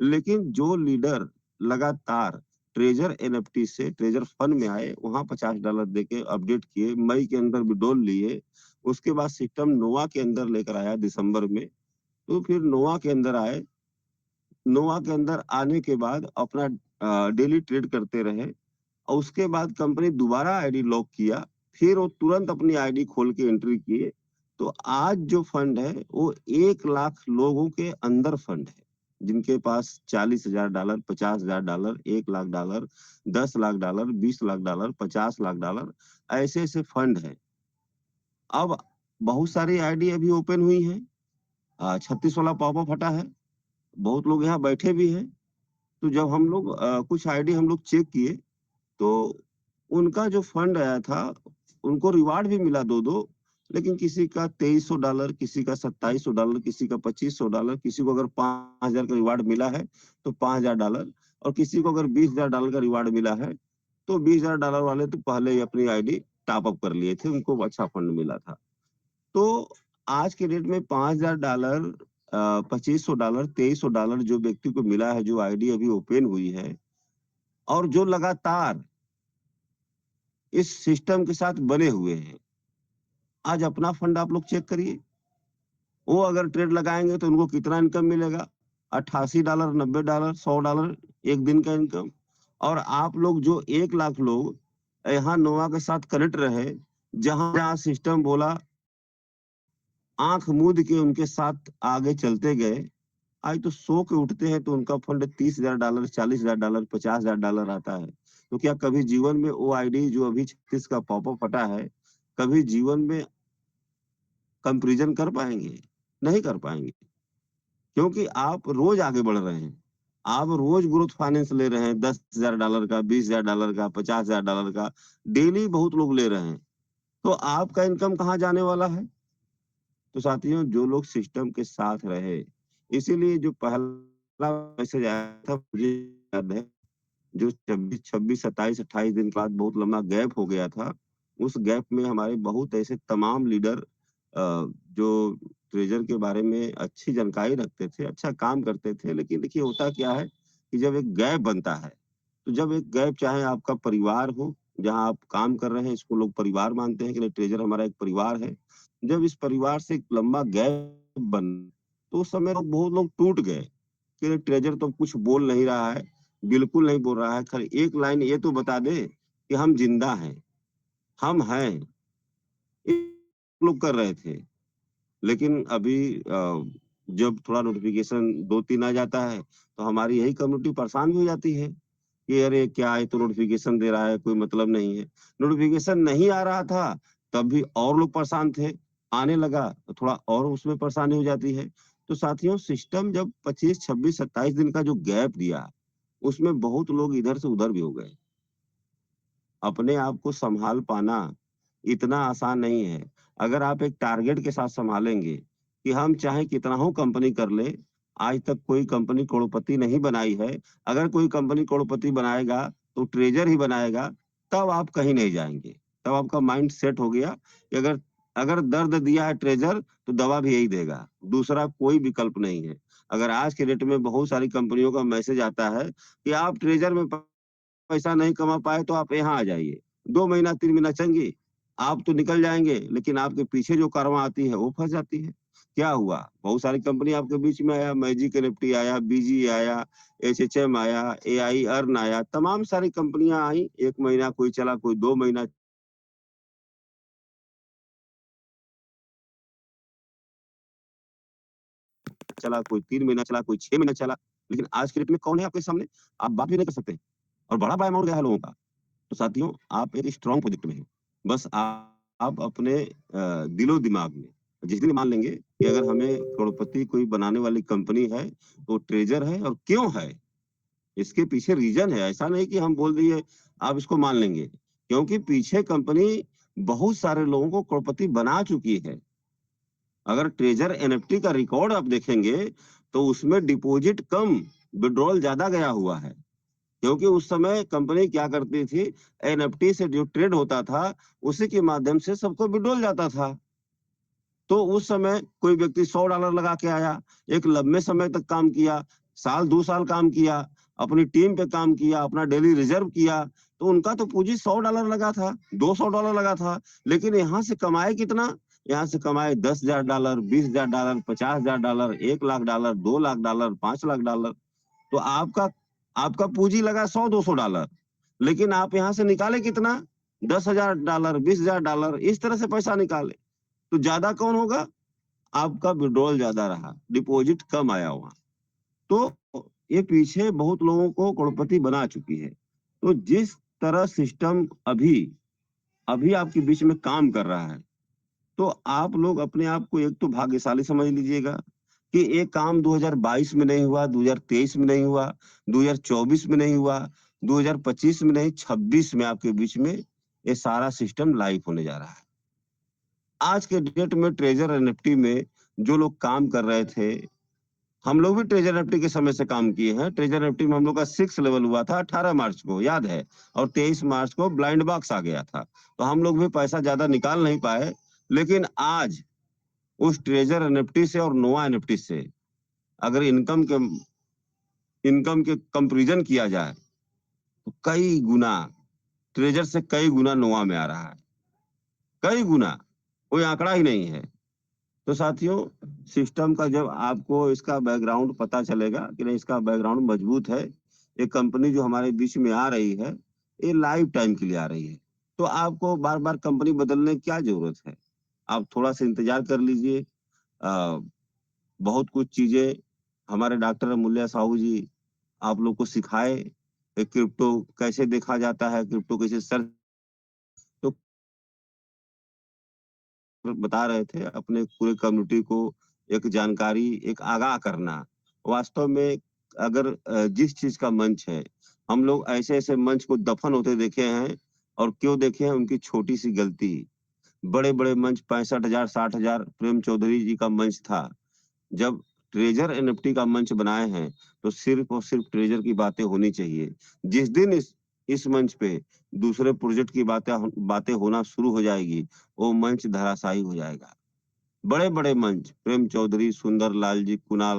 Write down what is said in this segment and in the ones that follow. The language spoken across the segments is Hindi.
लेकिन जो लीडर लगातार ट्रेजर एनएफटी से ट्रेजर फंड में आए, वहां $50 देके अपडेट किए, मई के अंदर विड्रॉल लिए, उसके बाद सिस्टम नोवा के अंदर लेकर आया दिसंबर में। तो फिर नोवा के अंदर आए, नोवा के अंदर आने के बाद अपना डेली ट्रेड करते रहे और उसके बाद कंपनी दोबारा आईडी लॉक किया, फिर वो तुरंत अपनी आईडी खोल के एंट्री किए। तो आज जो फंड है वो 1 लाख लोगों के अंदर फंड है, जिनके पास $40,000, $50,000, $1 लाख, $10 लाख, $20 लाख, $50 लाख, ऐसे ऐसे फंड है। अब बहुत सारी आईडी अभी ओपन हुई है, 36 वाला पॉपअप हटा है, बहुत लोग यहाँ बैठे भी हैं। तो जब हम लोग कुछ आईडी हम लोग चेक किए, तो उनका जो फंड आया था, उनको रिवार्ड भी मिला 2-2, लेकिन किसी का $2300, किसी का $2700, किसी का $2500, किसी को अगर 5000 का रिवार्ड मिला है, तो $5000, और किसी को अगर $20000 का रिवार्ड मिला है, तो $20000 वाले तो पहले ही अपनी आईडी टॉप अप कर लिए थे, उनको अच्छा फंड मिला था। तो आज के डेट में $5000, $2500, $2300 जो व्यक्ति को मिला है, जो आईडी अभी ओपन हुई है, और जो लगातार इस सिस्टम के साथ बने हुए हैं, आज अपना फंड आप लोग चेक करिए। वो अगर ट्रेड लगाएंगे तो उनको कितना इनकम मिलेगा? $88, $90, $100 एक दिन का इनकम। और आप लोग जो 1 लाख लोग यहाँ नोवा के साथ कनेक्ट रहे, जहां जहां सिस्टम बोला, आंख मूंद के उनके साथ आगे चलते गए, आज तो सो के उठते हैं तो उनका फंड $30,000, $40,000, $50,000 आता है। तो क्या कभी जीवन में वो आईडी जो अभी 36 का पॉपअप हटा है, कभी जीवन में कंपैरिजन कर पाएंगे? नहीं कर पाएंगे, क्योंकि आप रोज आगे बढ़ रहे हैं। आप रोज ग्रोथ फाइनेंस ले रहे हैं, $10,000 का, $20,000 का, $50,000 का, डेली बहुत लोग ले रहे हैं। तो आपका इनकम कहाँ जाने वाला है? तो साथियों, जो लोग सिस्टम के साथ रहे, इसीलिए जो पहला मैसेज आया था मुझे याद है, जो 26, 27, 28 दिन के बाद बहुत लंबा गैप हो गया था। उस गैप में हमारे बहुत ऐसे तमाम लीडर जो ट्रेजर के बारे में अच्छी जानकारी रखते थे, अच्छा काम करते थे, लेकिन देखिए होता क्या है कि जब एक गैप बनता है, तो जब एक गैप, चाहे आपका परिवार हो, जहाँ आप काम कर रहे हैं, इसको लोग परिवार मानते हैं कि नहीं, ट्रेजर हमारा एक परिवार है। जब इस परिवार से एक लंबा गैप बन, तो उस समय लोग, बहुत लोग टूट गए कि ट्रेजर तो कुछ बोल नहीं रहा है, बिल्कुल नहीं बोल रहा है, खाली एक लाइन ये तो बता दे कि हम जिंदा हैं, हम हैं। ये लोग कर रहे थे। लेकिन अभी जब थोड़ा नोटिफिकेशन 2-3 आ जाता है, तो हमारी यही कम्युनिटी परेशान भी हो जाती है कि अरे क्या है, तो नोटिफिकेशन दे रहा है, कोई मतलब नहीं है। नोटिफिकेशन नहीं आ रहा था, तब भी और लोग परेशान थे, आने लगा तो थोड़ा और उसमें परेशानी हो जाती है। तो साथियों, सिस्टम जब 25, 26, 27 दिन का जो गैप दिया, उसमें बहुत लोग इधर से उधर भी हो गए। अपने आप को संभाल पाना इतना आसान नहीं है। अगर आप एक टारगेट के साथ संभालेंगे कि हम चाहे कितना हो कंपनी कर ले, आज तक कोई कंपनी करोड़पति नहीं बनाई है। अगर कोई कंपनी करोड़पति बनाएगा, तो ट्रेजर ही बनाएगा, तब आप कहीं नहीं जाएँगे। तब आपका माइंड सेट हो गया कि अगर अगर दर्द दिया है ट्रेजर, तो दवा भी यही देगा, दूसरा कोई विकल्प नहीं है। अगर आज के डेट में बहुत सारी कंपनियों का मैसेज आता है कि आप ट्रेजर में पैसा नहीं कमा पाए तो आप यहाँ आ जाइए। 2 महीना 3 महीना चलेंगे, आप तो निकल जाएँगे, लेकिन आपके पीछे जो कारवां आती है वो फँस जाती है। क्या हुआ? बहुत सारी कंपनी आपके बीच में आया, मैजिक एनएफटी आया, बीजी आया, एचएचएम आया, एआई अर्न आया, तमाम सारी कंपनियाँ आई। 1 महीना कोई चला, कोई 2 महीना चला, कोई 3 महीना चला, कोई 6 महीना चला। लेकिन आज के डेट में कौन है आपके सामने? आप बात भी नहीं कर सकते, और बड़ा अमाउंट गया है लोगों का। तो साथियों, आप एक स्ट्रॉन्ग प्रोजेक्ट में हैं। बस आप अपने दिलो-दिमाग में जिस दिन मान लेंगे कि अगर हमें करोड़पति कोई बनाने वाली कंपनी है, तो ट्रेजर है, और क्यों है? इसके पीछे रीज़न है। ऐसा नहीं कि हम बोल दिए, आप इसको मान लेंगे। क्योंकि पीछे कंपनी बहुत सारे लोगों को करोड़पति बना चुकी है। अगर ट्रेजर एनएफटी का रिकॉर्ड आप देखेंगे, तो उसमें डिपॉजिट कम, विथड्रॉवल ज़्यादा गया हुआ है। क्योंकि उस समय कंपनी क्या करती थी, एनएफटी से जो ट्रेड होता था, उसी के माध्यम से सबको विड्रॉल जाता था। तो उस समय कोई व्यक्ति $100 लगा के आया, एक लंबे समय तक काम किया, साल 2 साल काम किया, अपनी टीम पे काम किया, अपना डेली रिजर्व किया, तो उनका तो पूँजी $100 लगा था, $200 लगा था, लेकिन यहाँ से कमाए कितना? यहाँ से कमाए $10,000, $20,000, $50,000, $1,00,000, $2,00,000, $5,00,000। तो आपका आपका पूँजी लगा $100-200, लेकिन आप यहाँ से निकाले कितना? $10,000, $20,000, इस तरह से पैसा निकाले। तो ज़्यादा कौन होगा? आपका विथड्रॉल ज़्यादा रहा, डिपॉज़िट कम आया वहाँ। तो ये पीछे बहुत लोगों को करोड़पति बना चुकी है। तो जिस तरह सिस्टम अभी अभी आपके बीच में काम कर रहा है, तो आप लोग अपने आप को एक तो भाग्यशाली समझ लीजिएगा कि ये काम 2022 में नहीं हुआ, 2023 में नहीं हुआ, 2024 में नहीं हुआ, 2025 में नहीं, 26 में आपके बीच में ये सारा सिस्टम लाइव होने जा रहा है। आज के डेट में ट्रेज़र एनएफटी में जो लोग काम कर रहे थे, हम लोग भी ट्रेज़र एनएफटी के समय से काम किए हैं। ट्रेज़र एनएफटी में हम लोग का 6 लेवल हुआ था 18 मार्च को, याद है, और 23 मार्च को ब्लाइंड बॉक्स आ गया था। तो हम लोग भी पैसा ज़्यादा निकाल नहीं पाए, लेकिन आज उस ट्रेज़र एनएफटी से और नोवा एनएफटी से अगर इनकम के कंपैरिज़न किया जाए, तो कई गुना ट्रेज़र से कई गुना नोवा में आ रहा है। कई गुना, कोई आंकड़ा ही नहीं है। तो साथियों, सिस्टम का जब आपको इसका बैकग्राउंड पता चलेगा कि नहीं, इसका बैकग्राउंड मजबूत है, ये कंपनी जो हमारे बीच में आ रही है, ये लाइफ टाइम के लिए आ रही है। तो आपको बार-बार कंपनी बदलने की क्या ज़रूरत है? आप थोड़ा-सा इंतज़ार कर लीजिए। अ, बहुत कुछ चीज़ें हमारे डॉक्टर अमूल्य साहू जी आप लोग को सिखाए, क्रिप्टो कैसे देखा जाता है, क्रिप्टो कैसे सर्च, तो बता रहे थे अपने पूरे कम्युनिटी को एक जानकारी, एक आगाह करना। वास्तव में अगर जिस चीज़ का मंच है, हम लोग ऐसे-ऐसे मंच को दफ़न होते देखे हैं और क्यों देखे हैं, उनकी छोटी-सी गलती। बड़े-बड़े मंच 65,000 60,000 प्रेम चौधरी जी का मंच था। जब ट्रेज़र एनएफटी का मंच बनाए हैं, तो सिर्फ़ और सिर्फ़ ट्रेज़र की बातें होनी चाहिए। जिस दिन इस मंच पे दूसरे प्रोजेक्ट की बातें होना शुरू हो जाएगी, वो मंच धराशायी हो जाएगा। बड़े-बड़े मंच, प्रेम चौधरी, सुंदर लाल जी, कुणाल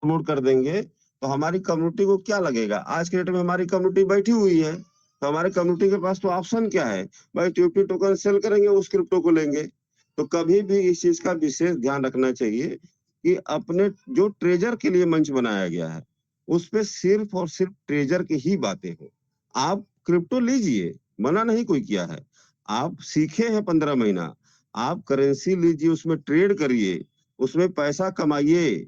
प्रमोट कर देंगे, तो हमारी कम्युनिटी को क्या लगेगा? आज के डेट में हमारी कम्युनिटी बैठी हुई है, तो हमारी कम्युनिटी के पास तो ऑप्शन क्या है? भाई टीओटी टोकन सेल करेंगे, उस क्रिप्टो को लेंगे। तो कभी भी इस चीज़ का विशेष ध्यान रखना चाहिए कि अपने जो ट्रेज़र के लिए मंच बनाया गया है, उसपे सिर्फ़ और सिर्फ़ ट्रेज़र की ही बातें हों। आप क्रिप्टो लीजिए, मना नहीं कोई किया है। आप सीखे हैं 15 महीना, आप करेंसी लीजिए, उसमें ट्रेड करिए, उसमें पैसा कमाइए।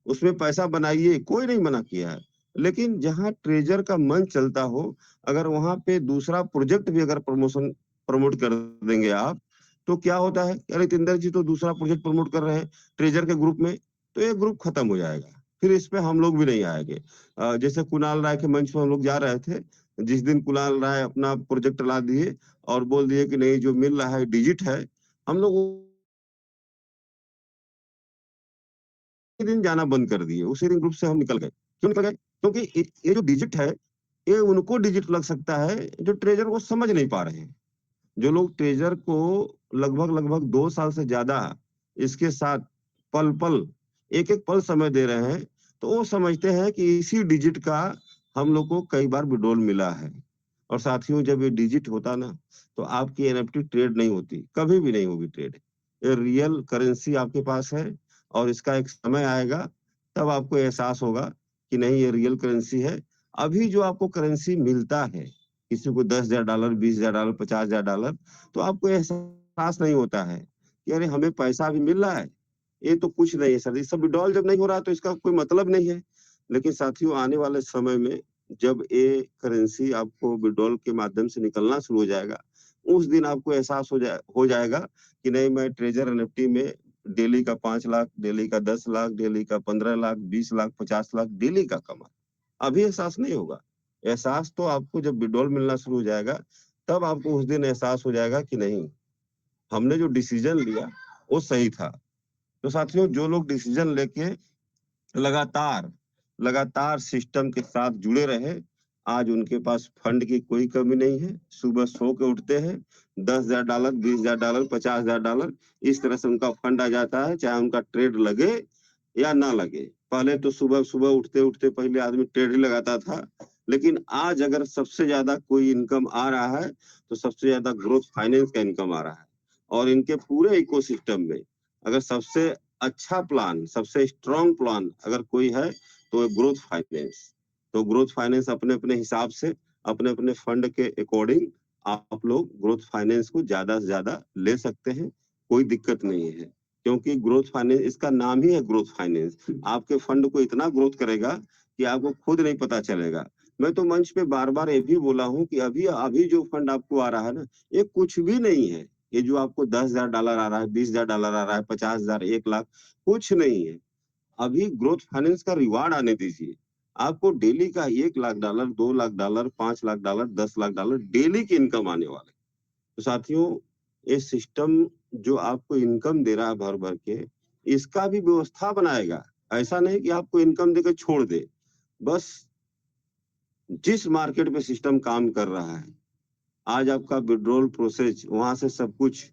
उसमें पैसा बनाइए, कोई नहीं मना किया है। लेकिन जहाँ ट्रेज़र का मंच चलता हो, अगर वहाँ पे दूसरा प्रोजेक्ट भी अगर प्रमोट कर देंगे आप, तो क्या होता है, अरे तिंदर जी तो दूसरा प्रोजेक्ट प्रमोट कर रहे हैं ट्रेज़र के ग्रुप में, तो ये ग्रुप खत्म हो जाएगा। फिर इस पे हम लोग भी नहीं आएँगे। जैसे कुणाल राय के मंच पे हम लोग जा रहे थे, जिस दिन कुणाल राय अपना प्रोजेक्ट ला दिए और बोल दिए कि नहीं जो मिल रहा है डिजिट है, हम लोग उसी दिन जाना बंद कर दिए, उसी दिन ग्रुप से हम निकल गए। क्यों निकल गए? क्योंकि ये जो डिजिट है, ये उनको डिजिट लग सकता है, जो ट्रेज़र को समझ नहीं पा रहे हैं। जो लोग ट्रेज़र को लगभग-लगभग 2 साल से ज़्यादा इसके साथ पल-पल, एक-एक पल समय दे रहे हैं, तो वो समझते हैं कि इसी डिजिट का हम लोग को कई बार विड्रॉल मिला है। और साथियों, जब ये डिजिट होता ना, तो आपकी एनएफटी ट्रेड नहीं होती, कभी भी नहीं होगी ट्रेड। ये रियल करेंसी आपके पास है और इसका एक समय आएगा, तब आपको एहसास होगा कि नहीं ये रियल करेंसी है। अभी जो आपको करेंसी मिलता है, किसी को $10,000, $20,000, $50,000, तो आपको एहसास नहीं होता है कि अरे हमें पैसा अभी मिल रहा है, ये तो कुछ नहीं है सर, ये सब विथड्रॉल जब नहीं हो रहा तो इसका कोई मतलब नहीं है। लेकिन साथियों, आने वाले समय में जब ये करेंसी आपको विथड्रॉल के माध्यम से निकलना शुरू हो जाएगा, उस दिन आपको एहसास हो जाएगा कि नहीं मैं ट्रेज़र एनएफटी में डेली का 5 लाख, डेली का 10 लाख, डेली का 15 लाख, 20 लाख, 50 लाख डेली का कमा। अभी एहसास नहीं होगा। एहसास तो आपको जब विथड्रॉल मिलना शुरू हो जाएगा, तब आपको उस दिन एहसास हो जाएगा कि नहीं, हमने जो डिसीज़न लिया, वो सही था। तो साथियों, जो लोग डिसीज़न लेके लगातार लगातार सिस्टम के साथ जुड़े रहे, आज उनके पास फंड की कोई कमी नहीं है। सुबह सो के उठते हैं, $10,000, $20,000, $50,000 इस तरह से उनका फंड आ जाता है, चाहे उनका ट्रेड लगे या ना लगे। पहले तो सुबह-सुबह उठते-उठते पहले आदमी ट्रेड ही लगाता था, लेकिन आज अगर सबसे ज़्यादा कोई इनकम आ रहा है, तो सबसे ज़्यादा ग्रोथ फाइनेंस का इनकम आ रहा है। और इनके पूरे इकोसिस्टम में अगर सबसे अच्छा प्लान, सबसे स्ट्रॉन्ग प्लान अगर कोई है, तो ग्रोथ फाइनेंस। तो ग्रोथ फाइनेंस अपने-अपने हिसाब से, अपने-अपने फंड के अकॉर्डिंग आप लोग ग्रोथ फाइनेंस को ज़्यादा से ज़्यादा ले सकते हैं, कोई दिक्कत नहीं है। क्योंकि ग्रोथ फाइनेंस इसका नाम ही है ग्रोथ फाइनेंस। आपके फंड को इतना ग्रोथ करेगा कि आपको खुद नहीं पता चलेगा। मैं तो मंच पे बार-बार ये भी बोला हूँ कि अभी अभी जो फंड आपको आ रहा है ना, ये कुछ भी नहीं है। ये जो आपको $10,000 आ रहा है, $20,000 आ रहा है, 50,000, 1 लाख, कुछ नहीं है। अभी ग्रोथ फाइनेंस का रिवार्ड आने दीजिए। आपको डेली का $1,00,000, $2,00,000, $5,00,000, $10,00,000 डेली की इनकम आने वाला है। तो साथियों, ये सिस्टम जो आपको इनकम दे रहा है भर-भर के, इसका भी व्यवस्था बनाएगा। ऐसा नहीं कि आपको इनकम देके छोड़ दे। बस जिस मार्केट में सिस्टम काम कर रहा है, आज आपका विथड्रॉल प्रोसेस वहाँ से सब कुछ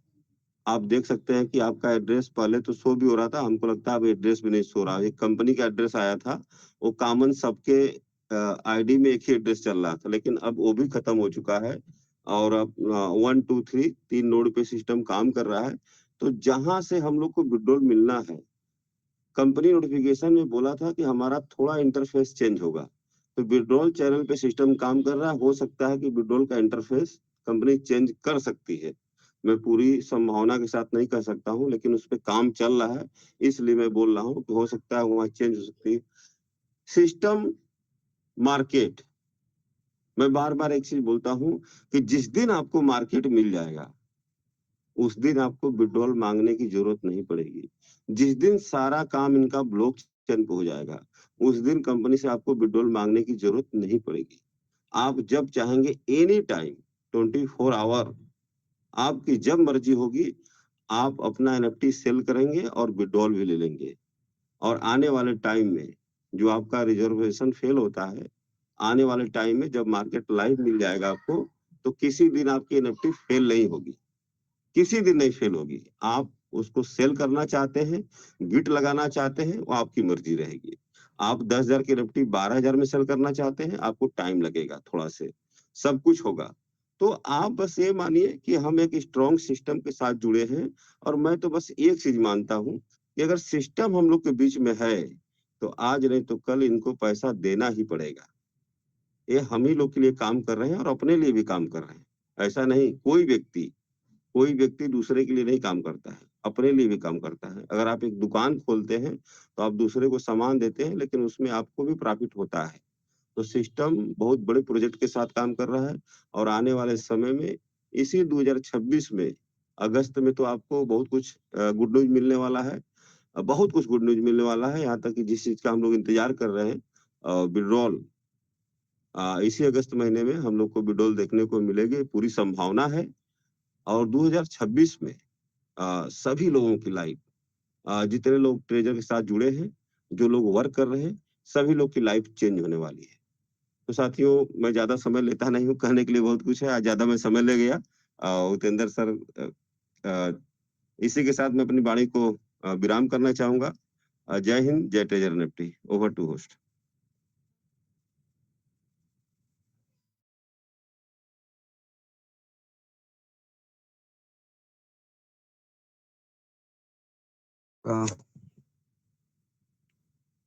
आप देख सकते हैं कि आपका एड्रेस पहले तो शो भी हो रहा था, हमको लगता है अब एड्रेस भी नहीं शो रहा। एक कंपनी का एड्रेस आया था, वो कॉमन सबके आईडी में एक ही एड्रेस चल रहा था, लेकिन अब वो भी खत्म हो चुका है और अब 1, 2, 3 3 नोड पे सिस्टम काम कर रहा है। तो जहाँ से हम लोग को विथड्रॉल मिलना है, कंपनी नोटिफिकेशन में बोला था कि हमारा थोड़ा इंटरफेस चेंज होगा। तो विथड्रॉल चैनल पे सिस्टम काम कर रहा है, हो सकता है कि विथड्रॉल का इंटरफेस कंपनी चेंज कर सकती है। मैं पूरी संभावना के साथ नहीं कह सकता हूँ, लेकिन उस पे काम चल रहा है, इसलिए मैं बोल रहा हूँ कि हो सकता है वहाँ चेंज हो सकती है। सिस्टम मार्केट, मैं बार-बार एक चीज़ बोलता हूँ कि जिस दिन आपको मार्केट मिल जाएगा, उस दिन आपको विथड्रॉल माँगने की ज़रूरत नहीं पड़ेगी। जिस दिन सारा काम इनका ब्लॉकचेन पे हो जाएगा, उस दिन कंपनी से आपको विथड्रॉल माँगने की ज़रूरत नहीं पड़ेगी। आप जब चाहेंगे एनी टाइम 24 आवर आपकी जब मर्ज़ी होगी, आप अपना एनएफटी सेल करेंगे और विथड्रॉल भी ले लेंगे। और आने वाले टाइम में जो आपका रिज़र्वेशन फेल होता है, आने वाले टाइम में जब मार्केट लाइव मिल जाएगा आपको, तो किसी दिन आपकी एनएफटी फेल नहीं होगी। किसी दिन नहीं फेल होगी। आप उसको सेल करना चाहते हैं, गिट लगाना चाहते हैं, वो आपकी मर्ज़ी रहेगी। आप 10,000 की निफ्टी 12,000 में सेल करना चाहते हैं, आपको टाइम लगेगा थोड़ा से, सब कुछ होगा। तो आप बस ये मानिए कि हम एक स्ट्रॉन्ग सिस्टम के साथ जुड़े हैं और मैं तो बस एक चीज़ मानता हूँ कि अगर सिस्टम हम लोग के बीच में है, तो आज नहीं तो कल इनको पैसा देना ही पड़ेगा। ये हम ही लोग के लिए काम कर रहे हैं और अपने लिए भी काम कर रहे हैं। ऐसा नहीं कोई व्यक्ति दूसरे के लिए नहीं काम करता है, अपने लिए भी काम करता है। अगर आप एक दुकान खोलते हैं, तो आप दूसरे को सामान देते हैं, लेकिन उसमें आपको भी प्रॉफ़िट होता है। तो सिस्टम बहुत बड़े प्रोजेक्ट के साथ काम कर रहा है और आने वाले समय में इसी 2026 में अगस्त में तो आपको बहुत कुछ गुड न्यूज़ मिलने वाला है। बहुत कुछ गुड न्यूज़ मिलने वाला है, यहाँ तक कि जिस चीज़ का हम लोग इंतज़ार कर रहे हैं विथड्रॉल इसी अगस्त महीने में हम लोग को विथड्रॉल देखने को मिलेगी, पूरी संभावना है और 2026 में सभी लोगों की लाइफ जितने लोग ट्रेजर के साथ जुड़े हैं, जो लोग वर्क कर रहे हैं, सभी लोग की लाइफ चेंज होने वाली है। तो साथियों, मैं ज़्यादा समय लेता नहीं हूँ, कहने के लिए बहुत कुछ है, आज ज़्यादा मैं समय ले गया। उपेंद्र सर अ, इसी के साथ मैं अपनी वाणी को विराम करना चाहूँगा। जय हिंद, जय treasure Nifty. Over to host. हाँ,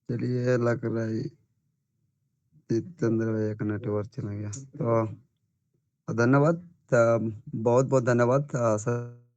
चलिए लग रहा है जितेंद्र भैया का नेटवर्क चला गया। तो धन्यवाद, बहुत बहुत धन्यवाद सर।